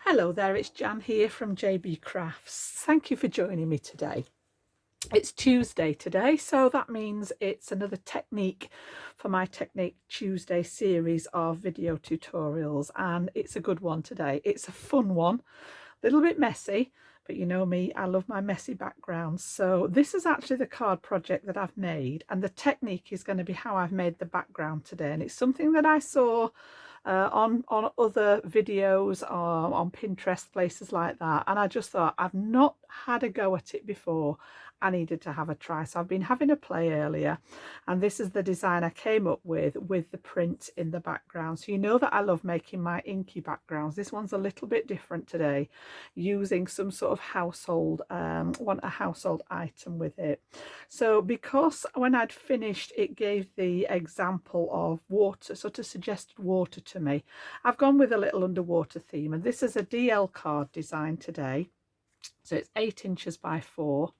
Hello there, it's Jan here from JB Crafts. Thank you for joining me today. It's Tuesday today, so that means it's another technique for my Technique Tuesday series of video tutorials, and it's a good one today. It's a fun one, a little bit messy, but you know me, I love my messy backgrounds. So this is actually the card project that I've made, and the technique is going to be how I've made the background today, and it's something that I saw on other videos or on Pinterest, places like that, and I just thought, I've not had a go at it before, I needed to have a try. So I've been having a play earlier, and this is the design I came up with the print in the background. So you know that I love making my inky backgrounds. This one's a little bit different today, using some sort of household want a household item with it. So because when I'd finished, it gave the example of water, sort of suggested water to me, I've gone with a little underwater theme, and this is a DL card design today. So it's 8 inches by 4.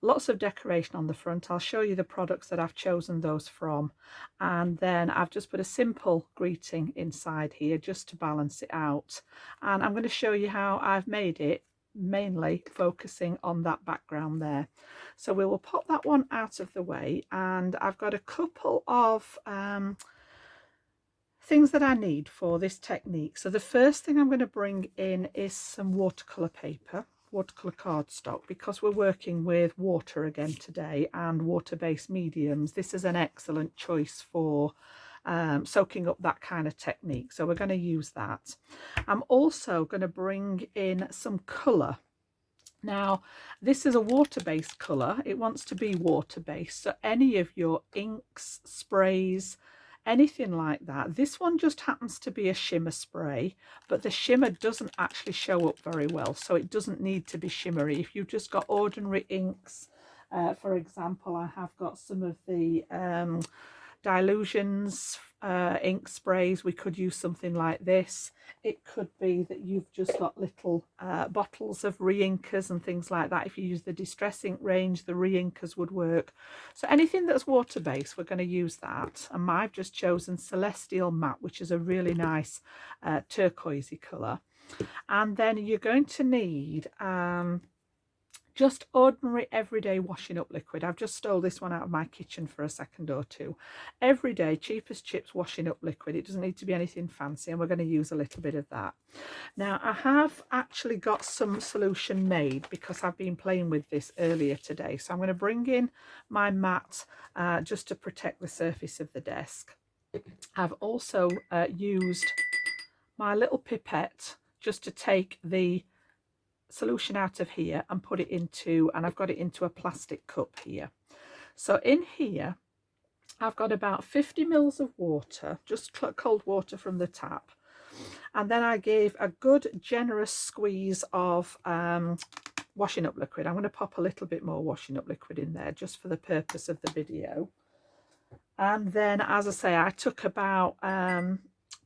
Lots of decoration on the front. I'll show you the products that I've chosen those from, and then I've just put a simple greeting inside here just to balance it out, and I'm going to show you how I've made it, mainly focusing on that background there. So we will pop that one out of the way, and I've got a couple of things that I need for this technique. So the first thing I'm going to bring in is some watercolor paper, watercolor cardstock, because we're working with water again today and water-based mediums. This is an excellent choice for soaking up that kind of technique, so we're going to use that. I'm also going to bring in some color. Now this is a water-based color, it wants to be water-based, so any of your inks, sprays, anything like that. This one just happens to be a shimmer spray, but the shimmer doesn't actually show up very well, so it doesn't need to be shimmery. If you've just got ordinary inks, for example, I have got some of the Dylusions ink sprays. We could use something like this. It could be that you've just got little bottles of re-inkers and things like that. If you use the Distress Ink range, the re-inkers would work. So anything that's water-based, we're going to use that. And I've just chosen Celestial Matte, which is a really nice turquoisey colour. And then you're going to need just ordinary everyday washing up liquid. I've just stole this one out of my kitchen for a second or two. Everyday cheap as chips washing up liquid. It doesn't need to be anything fancy, and we're going to use a little bit of that. Now I have actually got some solution made because I've been playing with this earlier today, so I'm going to bring in my mat just to protect the surface of the desk. I've also used my little pipette just to take the solution out of here and put it into, and I've got it into a plastic cup here. So in here I've got about 50 mils of water, just cold water from the tap, and then I gave a good generous squeeze of washing up liquid. I'm going to pop a little bit more washing up liquid in there just for the purpose of the video. And then, as I say, I took about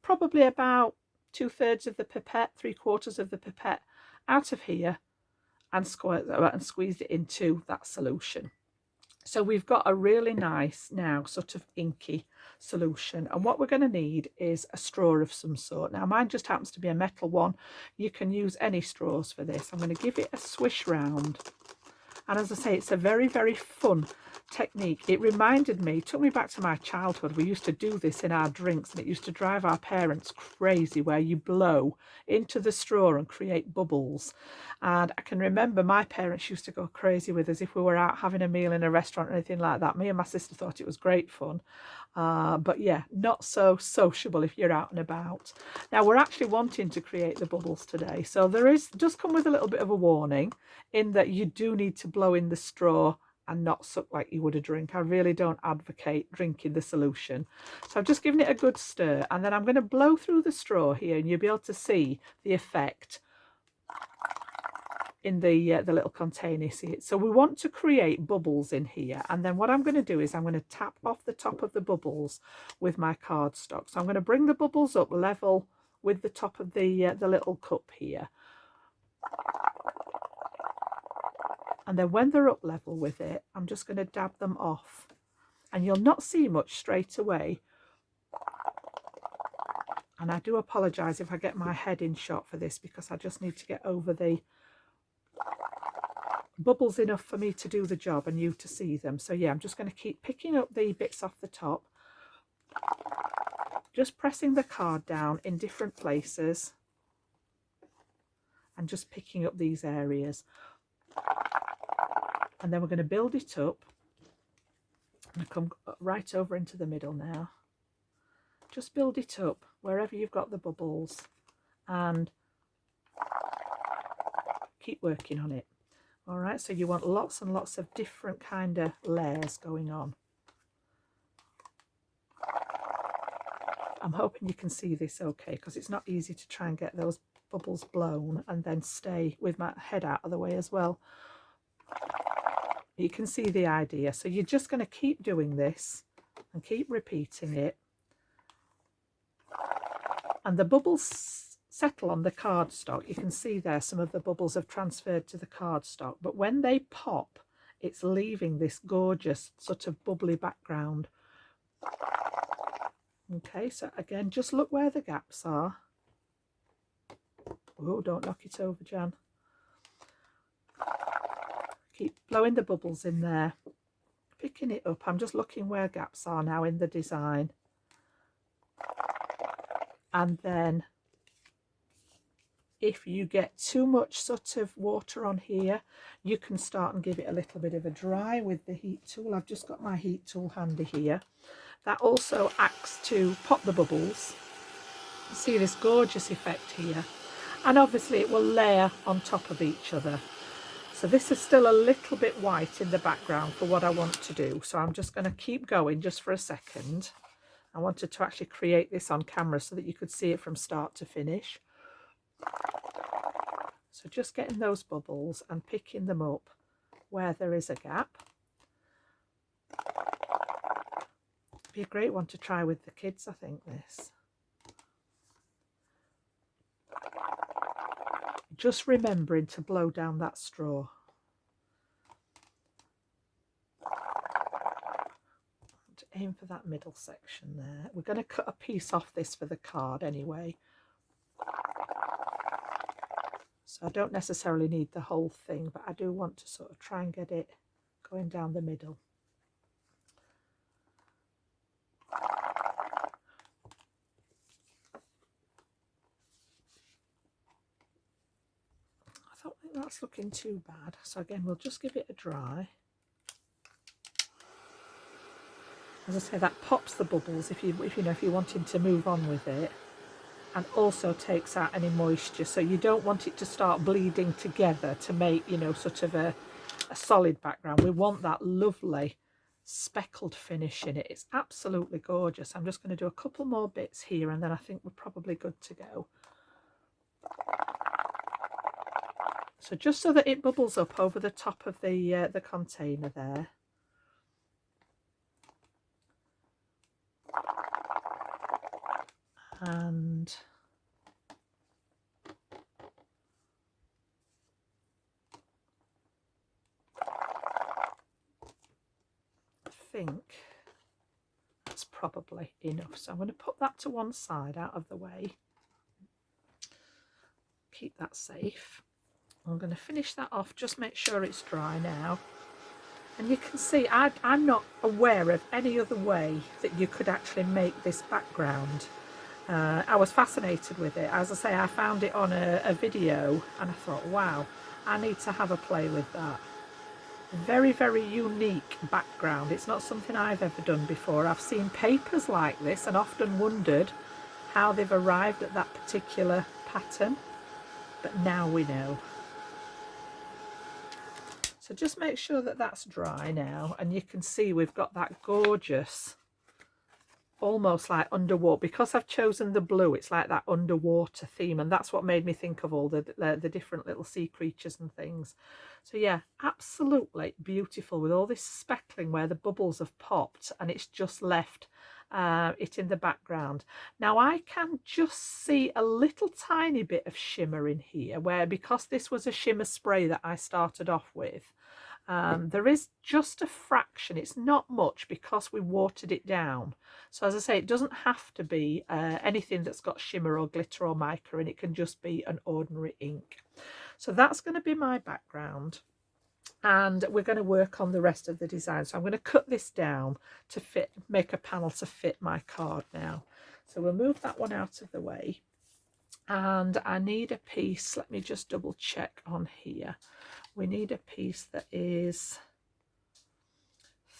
probably about 2/3 of the pipette, 3/4 of the pipette out of here and squeezed it into that solution. So we've got a really nice now sort of inky solution, and what we're going to need is a straw of some sort. Now mine just happens to be a metal one. You can use any straws for this. I'm going to give it a swish round, and as I say, it's a very, very fun technique. It reminded me, took me back to my childhood. We used to do this in our drinks, and it used to drive our parents crazy, where you blow into the straw and create bubbles. And I can remember my parents used to go crazy with us if we were out having a meal in a restaurant or anything like that. Me and my sister thought it was great fun, but yeah, not so sociable if you're out and about. Now we're actually wanting to create the bubbles today, so does come with a little bit of a warning in that you do need to blow in the straw and not suck like you would a drink. I really don't advocate drinking the solution. So I've just given it a good stir, and then I'm going to blow through the straw here, and you'll be able to see the effect in the little container. See it? So we want to create bubbles in here, and then what I'm going to do is I'm going to tap off the top of the bubbles with my cardstock. So I'm going to bring the bubbles up level with the top of the little cup here. And then when they're up level with it, I'm just going to dab them off, and you'll not see much straight away. And I do apologise if I get my head in shot for this, because I just need to get over the bubbles enough for me to do the job and you to see them. So yeah, I'm just going to keep picking up the bits off the top, just pressing the card down in different places and just picking up these areas. And then we're going to build it up. I'm going to come right over into the middle now. Just build it up wherever you've got the bubbles and keep working on it. All right, so you want lots and lots of different kind of layers going on. I'm hoping you can see this okay, because it's not easy to try and get those bubbles blown and then stay with my head out of the way as well. You can see the idea. So you're just going to keep doing this and keep repeating it. And the bubbles settle on the cardstock. You can see there some of the bubbles have transferred to the cardstock, but when they pop, it's leaving this gorgeous sort of bubbly background. Okay, so again, just look where the gaps are. Oh, don't knock it over, Jan. Keep blowing the bubbles in there, picking it up. I'm just looking where gaps are now in the design. And then if you get too much sort of water on here, you can start and give it a little bit of a dry with the heat tool. I've just got my heat tool handy here. That also acts to pop the bubbles. See this gorgeous effect here. And obviously it will layer on top of each other. So this is still a little bit white in the background for what I want to do. So I'm just going to keep going just for a second. I wanted to actually create this on camera so that you could see it from start to finish. So just getting those bubbles and picking them up where there is a gap. Be a great one to try with the kids, I think, this. Just remembering to blow down that straw. To aim for that middle section there. We're going to cut a piece off this for the card anyway. So I don't necessarily need the whole thing, but I do want to sort of try and get it going down the middle. I don't think that's looking too bad. So again, we'll just give it a dry. As I say, that pops the bubbles if you know if you're wanting to move on with it, and also takes out any moisture. So you don't want it to start bleeding together to make, you know, sort of a solid background. We want that lovely speckled finish in it. It's absolutely gorgeous. I'm just going to do a couple more bits here and then I think we're probably good to go. So just so that it bubbles up over the top of the container there. And I think that's probably enough. So I'm going to put that to one side out of the way. Keep that safe. I'm going to finish that off, just make sure it's dry now. And you can see I'm not aware of any other way that you could actually make this background. I was fascinated with it. As I say, I found it on a video and I thought, wow, I need to have a play with that. Very, very unique background. It's not something I've ever done before. I've seen papers like this and often wondered how they've arrived at that particular pattern, but now we know. So just make sure that that's dry now, and you can see we've got that gorgeous, almost like underwater, because I've chosen the blue, it's like that underwater theme, and that's what made me think of all the different little sea creatures and things. So yeah, absolutely beautiful with all this speckling where the bubbles have popped and it's just left it in the background. Now I can just see a little tiny bit of shimmer in here where, because this was a shimmer spray that I started off with, There is just a fraction, it's not much because we watered it down. So as I say, it doesn't have to be anything that's got shimmer or glitter or mica, and it can just be an ordinary ink. So that's going to be my background, and we're going to work on the rest of the design. So I'm going to cut this down to fit, make a panel to fit my card now. So we'll move that one out of the way, and I need a piece, let me just double check on here. We need a piece that is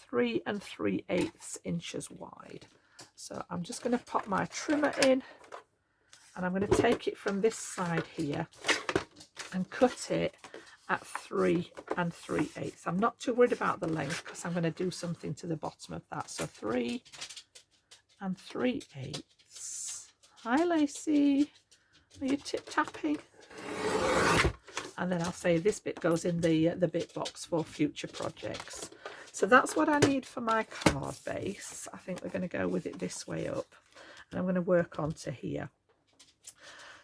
3 3/8 inches wide. So I'm just going to pop my trimmer in, and I'm going to take it from this side here and cut it at 3 3/8. I'm not too worried about the length because I'm going to do something to the bottom of that. So 3 3/8. Hi Lacey, are you tip tapping? And then I'll say this bit goes in the bit box for future projects. So that's what I need for my card base. I think we're going to go with it this way up, and I'm going to work onto here.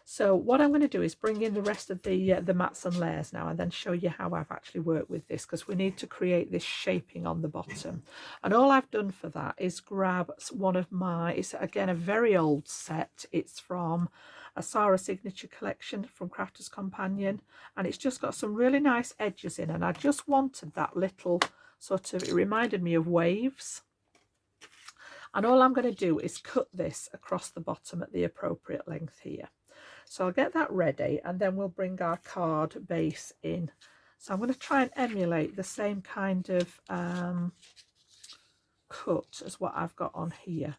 So what I'm going to do is bring in the rest of the mats and layers now, and then show you how I've actually worked with this, because we need to create this shaping on the bottom. And all I've done for that is grab one of my, it's again a very old set, it's from a Sarah Signature collection from Crafters Companion, and it's just got some really nice edges in, and I just wanted that little sort of, it reminded me of waves. And all I'm going to do is cut this across the bottom at the appropriate length here. So I'll get that ready, and then we'll bring our card base in. So I'm going to try and emulate the same kind of cut as what I've got on here.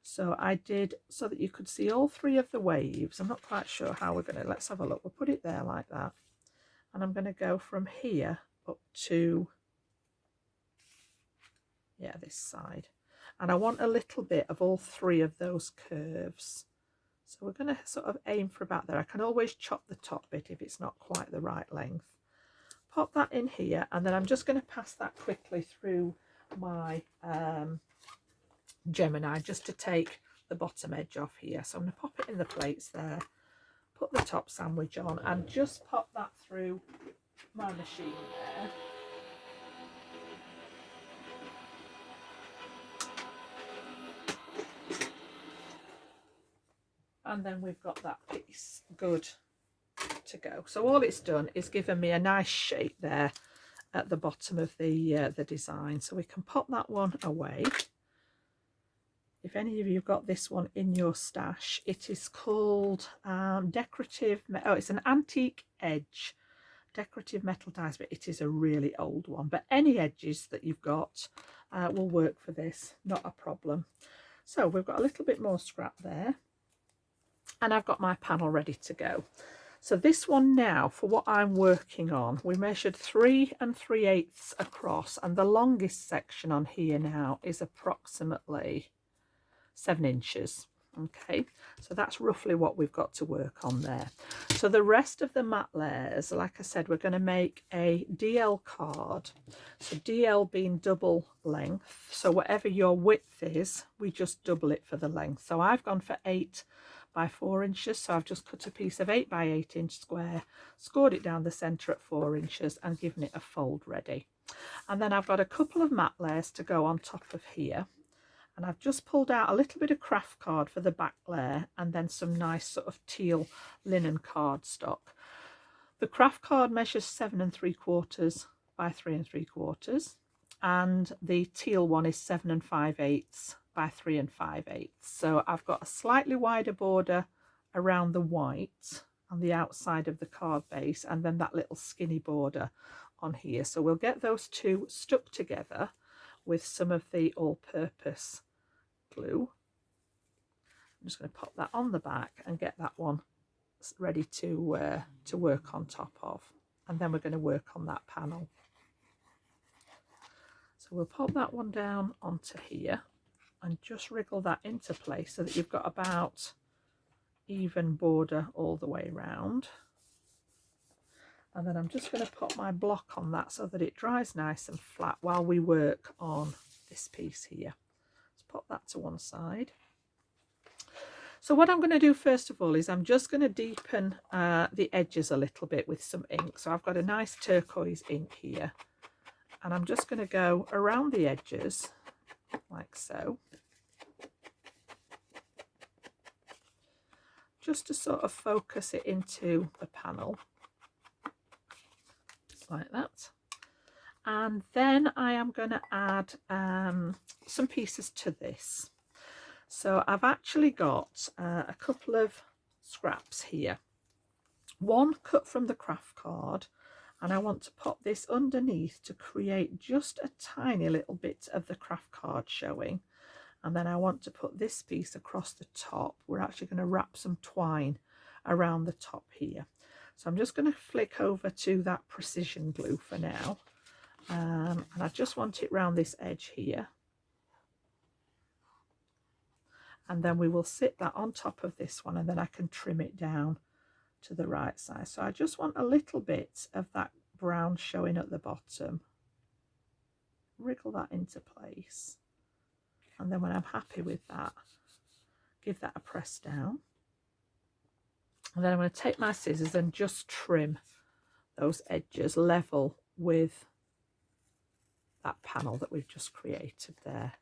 So I did so that you could see all 3 of the waves. I'm not quite sure how we're going to, let's have a look. We'll put it there like that. And I'm going to go from here up to, yeah, this side. And I want a little bit of all 3 of those curves. So we're going to sort of aim for about there. I can always chop the top bit if it's not quite the right length. Pop that in here, and then I'm just going to pass that quickly through my Gemini just to take the bottom edge off here. So I'm going to pop it in the plates there, put the top sandwich on, and just pop that through my machine there. And then we've got that piece good to go. So all it's done is given me a nice shape there at the bottom of the design. So we can pop that one away. If any of you have got this one in your stash, it is called decorative, oh, it's an antique edge decorative metal dies, but it is a really old one. But any edges that you've got will work for this, not a problem. So we've got a little bit more scrap there, and I've got my panel ready to go. So this one now, for what I'm working on, we measured 3 3/8 across, and the longest section on here now is approximately 7 inches. Okay, so that's roughly what we've got to work on there. So the rest of the matte layers, like I said, we're going to make a DL card. So DL being double length, so whatever your width is, we just double it for the length. So I've gone for 8 by 4 inches, so I've just cut a piece of 8 by 8 inch square, scored it down the centre at 4 inches and given it a fold ready. And then I've got a couple of matte layers to go on top of here. And I've just pulled out a little bit of craft card for the back layer, and then some nice sort of teal linen cardstock. The craft card measures 7 3/4 by 3 3/4, and the teal one is 7 5/8 by 3 5/8. So I've got a slightly wider border around the white on the outside of the card base, and then that little skinny border on here. So we'll get those two stuck together with some of the all-purpose glue. I'm just going to pop that on the back and get that one ready to work on top of, and then we're going to work on that panel. So we'll pop that one down onto here and just wriggle that into place so that you've got about even border all the way around. And then I'm just going to put my block on that so that it dries nice and flat while we work on this piece here. Let's pop that to one side. So what I'm going to do first of all is I'm just going to deepen the edges a little bit with some ink. So I've got a nice turquoise ink here, and I'm just going to go around the edges like so, just to sort of focus it into the panel like that. And then I am going to add some pieces to this. So I've actually got a couple of scraps here, one cut from the craft card, and I want to pop this underneath to create just a tiny little bit of the craft card showing. And then I want to put this piece across the top. We're actually going to wrap some twine around the top here. So I'm just going to flick over to that precision glue for now. And I just want it round this edge here. And then we will sit that on top of this one, and then I can trim it down to the right side. So I just want a little bit of that brown showing at the bottom. Wriggle that into place. And then when I'm happy with that, give that a press down. And then I'm going to take my scissors and just trim those edges level with that panel that we've just created there.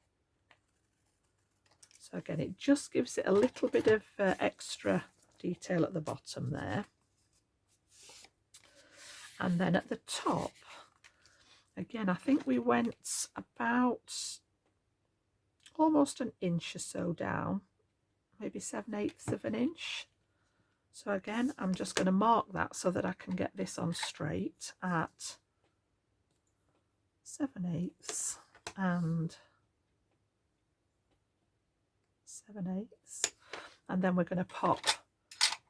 So again, it just gives it a little bit of extra detail at the bottom there. And then at the top, again, I think we went about almost an inch or so down, maybe 7/8 of an inch. So again, I'm just going to mark that so that I can get this on straight at 7/8 and 7/8. And then we're going to pop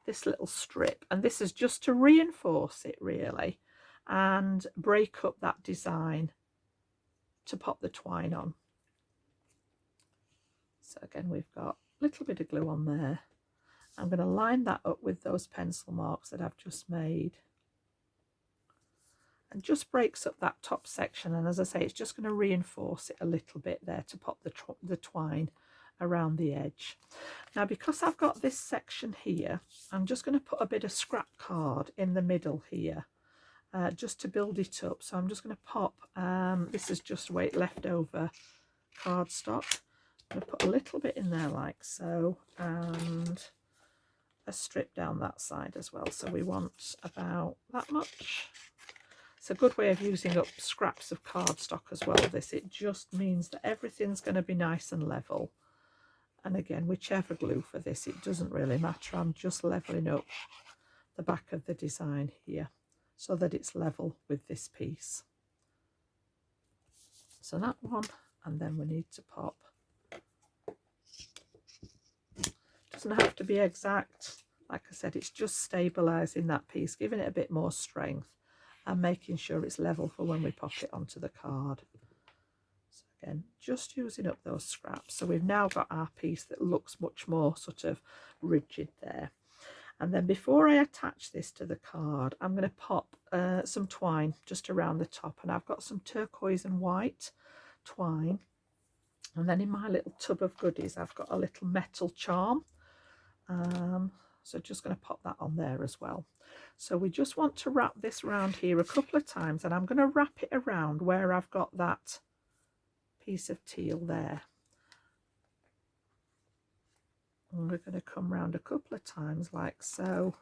this little strip, and this is just to reinforce it really and break up that design to pop the twine on. So again, we've got a little bit of glue on there. I'm going to line that up with those pencil marks that I've just made, and just breaks up that top section. And as I say, it's just going to reinforce it a little bit there to pop the twine around the edge. Now, because I've got this section here, I'm just going to put a bit of scrap card in the middle here, just to build it up. So I'm just going to pop, this is just weight leftover cardstock. I'm going to put a little bit in there like so, and a strip down that side as well. So we want about that much. It's a good way of using up scraps of cardstock as well, this. It just means that everything's going to be nice and level. And again, whichever glue for this, it doesn't really matter. I'm just leveling up the back of the design here so that it's level with this piece. So that one, and then we need to pop. Doesn't have to be exact. Like I said, it's just stabilizing that piece, giving it a bit more strength and making sure it's level for when we pop it onto the card. So again, just using up those scraps. So we've now got our piece that looks much more sort of rigid there. And then before I attach this to the card, I'm going to pop some twine just around the top. And I've got some turquoise and white twine. And then in my little tub of goodies, I've got a little metal charm. So just going to pop that on there as well. So we just want to wrap this around here a couple of times, and I'm going to wrap it around where I've got that piece of teal there. And we're going to come round a couple of times like so.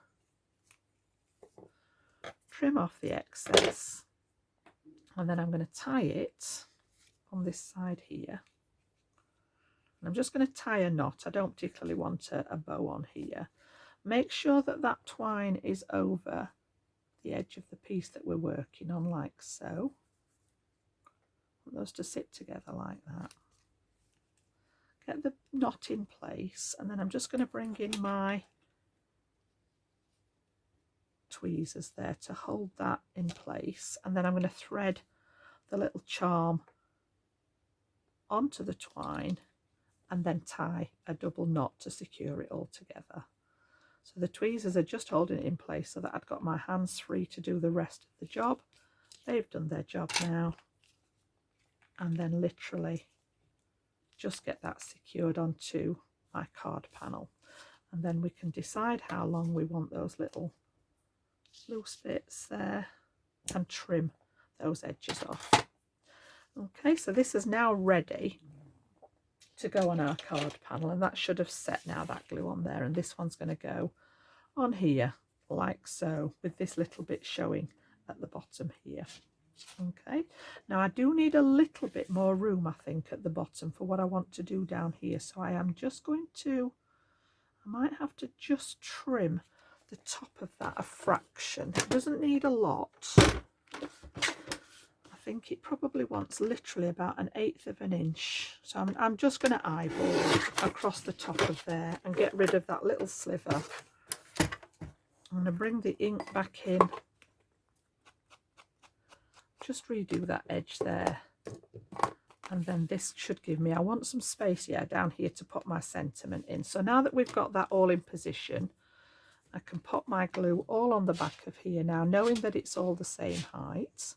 Trim off the excess, and then I'm going to tie it on this side here. And I'm just going to tie a knot. I don't particularly want a bow on here. Make sure that that twine is over the edge of the piece that we're working on like so. Want those to sit together like that. Get the knot in place, and then I'm just going to bring in my tweezers there to hold that in place, and then I'm going to thread the little charm onto the twine and then tie a double knot to secure it all together. So the tweezers are just holding it in place so that I've got my hands free to do the rest of the job. They've done their job now, and then literally just get that secured onto my card panel, and then we can decide how long we want those little loose bits there and trim those edges off. Okay, so this is now ready to go on our card panel, and that should have set now, that glue on there, and this one's going to go on here like so, with this little bit showing at the bottom here. Okay, now I do need a little bit more room, I think, at the bottom for what I want to do down here, so I am just going to, I might have to just trim the top of that a fraction. It doesn't need a lot. I think it probably wants literally about 1/8 of an inch, so I'm just going to eyeball across the top of there and get rid of that little sliver. I'm going to bring the ink back in, just redo that edge there, and then this should give me, I want some space, yeah, down here to put my sentiment in. So now that we've got that all in position, I can pop my glue all on the back of here now, knowing that it's all the same height.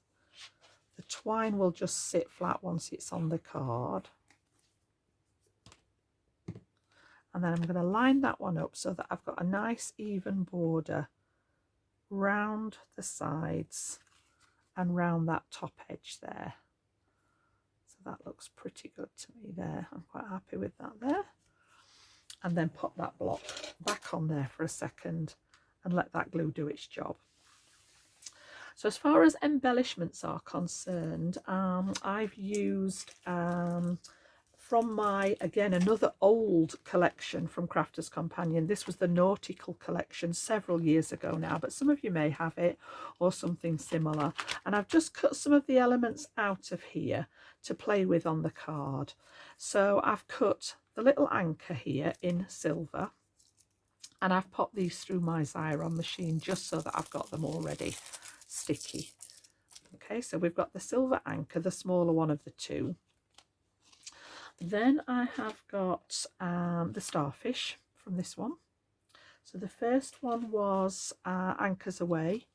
The twine will just sit flat once it's on the card. And then I'm going to line that one up so that I've got a nice even border round the sides and round that top edge there. So that looks pretty good to me there. I'm quite happy with that there. And then pop that block back on there for a second and let that glue do its job. So as far as embellishments are concerned, I've used from my, again, another old collection from Crafters Companion. This was the Nautical collection several years ago now, but some of you may have it or something similar. And I've just cut some of the elements out of here to play with on the card. So I've cut the little anchor here in silver, and I've popped these through my Xyron machine just so that I've got them already sticky. Okay, so we've got the silver anchor, the smaller one of the two. Then I have got the starfish from this one. So the first one was Anchors Away.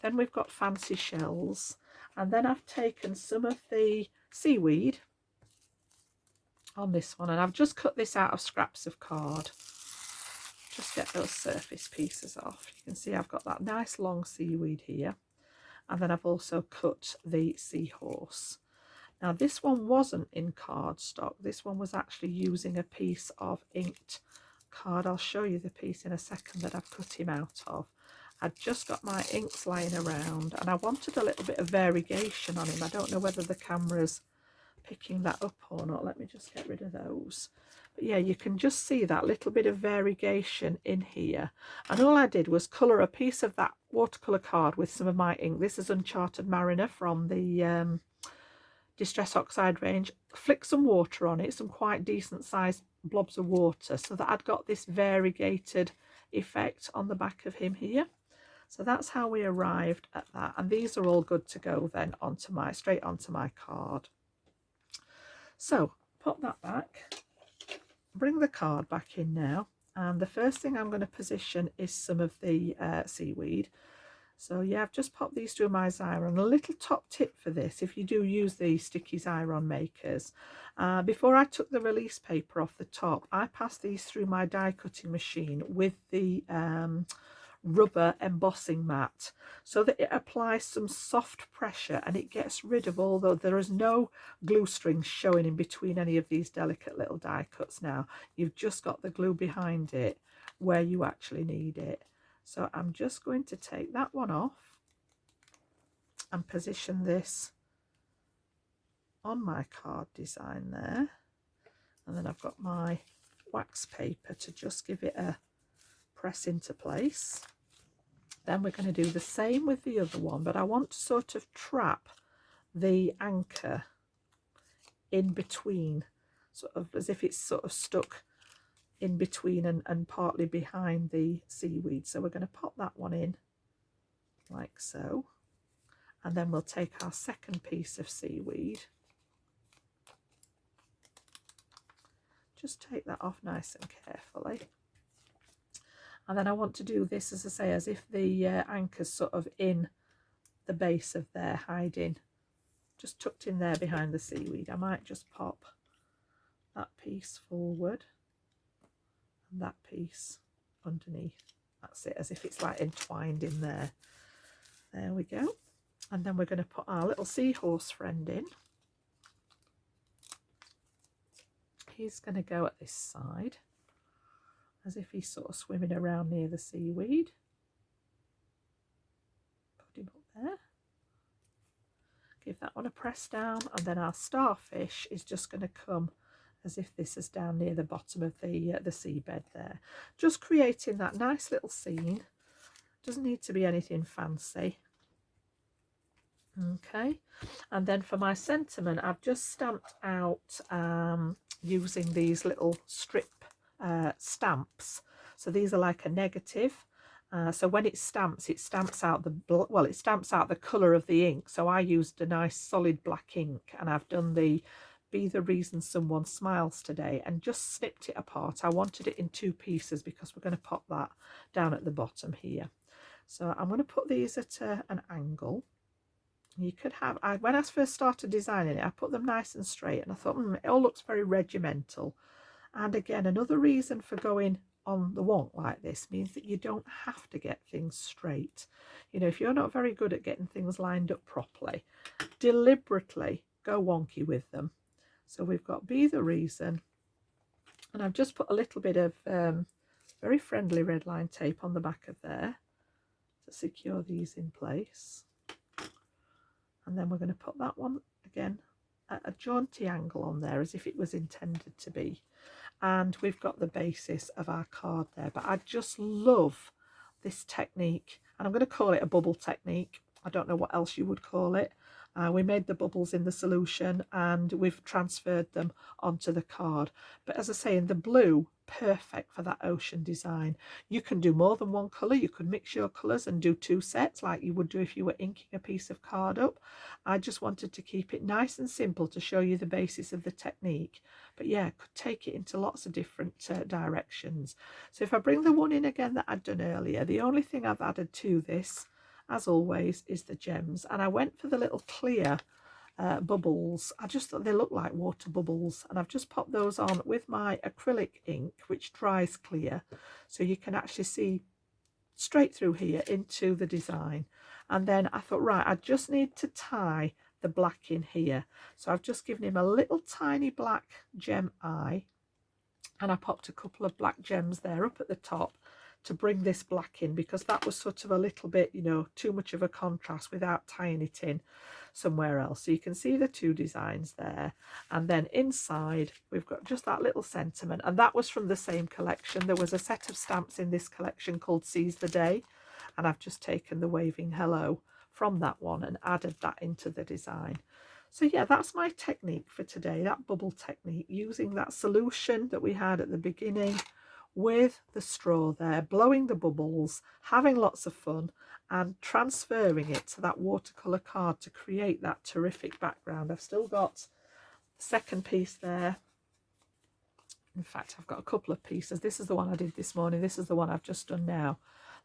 Then we've got Fancy Shells. And then I've taken some of the seaweed on this one, and I've just cut this out of scraps of card. Just get those surface pieces off. You can see I've got that nice long seaweed here. And then I've also cut the seahorse. Now this one wasn't in cardstock. This one was actually using a piece of inked card. I'll show you the piece in a second that I've cut him out of. I'd just got my inks lying around and I wanted a little bit of variegation on him. I don't know whether the camera's picking that up or not. Let me just get rid of those. But yeah, you can just see that little bit of variegation in here. And all I did was colour a piece of that watercolour card with some of my ink. This is Uncharted Mariner from the Distress Oxide range. Flick some water on it, some quite decent sized blobs of water, so that I'd got this variegated effect on the back of him here. So that's how we arrived at that, and these are all good to go then onto my, straight onto my card. So pop that back, bring the card back in now, and the first thing I'm going to position is some of the seaweed. So yeah, I've just popped these through my Xyron. A little top tip for this, if you do use the sticky Xyron makers, before I took the release paper off the top, I passed these through my die cutting machine with the rubber embossing mat, so that it applies some soft pressure and it gets rid of, although there is no glue strings showing in between any of these delicate little die cuts now. You've just got the glue behind it where you actually need it. So I'm just going to take that one off and position this on my card design there. And then I've got my wax paper to just give it a press into place. Then we're going to do the same with the other one, but I want to sort of trap the anchor in between, sort of as if it's sort of stuck in between and partly behind the seaweed. So we're going to pop that one in like so, and then we'll take our second piece of seaweed, just take that off nice and carefully, and then I want to do this, as I say, as if the anchor's sort of in the base of there, hiding, just tucked in there behind the seaweed. I might just pop that piece forward and that piece underneath. That's it, as if it's like entwined in there. There we go. And then we're going to put our little seahorse friend in. he's going to go at this side as if he's sort of swimming around near the seaweed. Put him up there. Give that one a press down, and then our starfish is just going to come as if this is down near the bottom of the seabed there. Just creating that nice little scene. Doesn't need to be anything fancy. Okay, and then for my sentiment, I've just stamped out using these little strip stamps. So these are like a negative. So when it stamps out it stamps out the colour of the ink. So I used a nice solid black ink, and I've done the "Be the Reason Someone Smiles Today" and just snipped it apart. I wanted it in 2 pieces because we're going to pop that down at the bottom here. So I'm going to put these at an angle. You could have, when I first started designing it, I put them nice and straight, and I thought, it all looks very regimental. And again, another reason for going on the wonk like this means that you don't have to get things straight. You know, if you're not very good at getting things lined up properly, deliberately go wonky with them. So we've got "Be the Reason," and I've just put a little bit of very friendly red line tape on the back of there to secure these in place. And then we're going to put that one again at a jaunty angle on there as if it was intended to be. And we've got the basis of our card there. But I just love this technique, and I'm going to call it a bubble technique. I don't know what else you would call it. We made the bubbles in the solution and we've transferred them onto the card. But as I say, in the blue, perfect for that ocean design. You can do more than one colour. You could mix your colours and do 2 sets like you would do if you were inking a piece of card up. I just wanted to keep it nice and simple to show you the basis of the technique. But yeah, could take it into lots of different directions. So if I bring the one in again that I'd done earlier, the only thing I've added to this, as always, is the gems. And I went for the little clear bubbles. I just thought they looked like water bubbles, and I've just popped those on with my acrylic ink, which dries clear, so you can actually see straight through here into the design. And then I thought, right, I just need to tie the black in here, so I've just given him a little tiny black gem eye, and I popped a couple of black gems there up at the top to bring this black in, because that was sort of a little bit, you know, too much of a contrast without tying it in somewhere else. So you can see the 2 designs there, and then inside we've got just that little sentiment, and that was from the same collection. There was a set of stamps in this collection called "Seize the Day," and I've just taken the waving hello from that one and added that into the design. So yeah, that's my technique for today, that bubble technique, using that solution that we had at the beginning with the straw there, blowing the bubbles, having lots of fun, and transferring it to that watercolour card to create that terrific background. I've still got the second piece there. In fact, I've got a couple of pieces. This is the one I did this morning. This is the one I've just done now,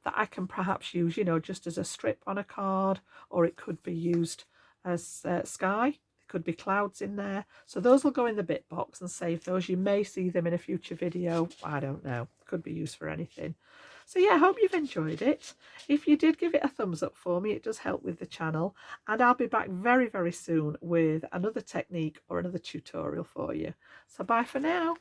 that I can perhaps use, you know, just as a strip on a card, or it could be used as sky. Could be clouds in there, so those will go in the bit box and save those. You may see them in a future video, I don't know, could be used for anything. So yeah, I hope you've enjoyed it. If you did, give it a thumbs up for me, it does help with the channel, and I'll be back very, very soon with another technique or another tutorial for you. So bye for now.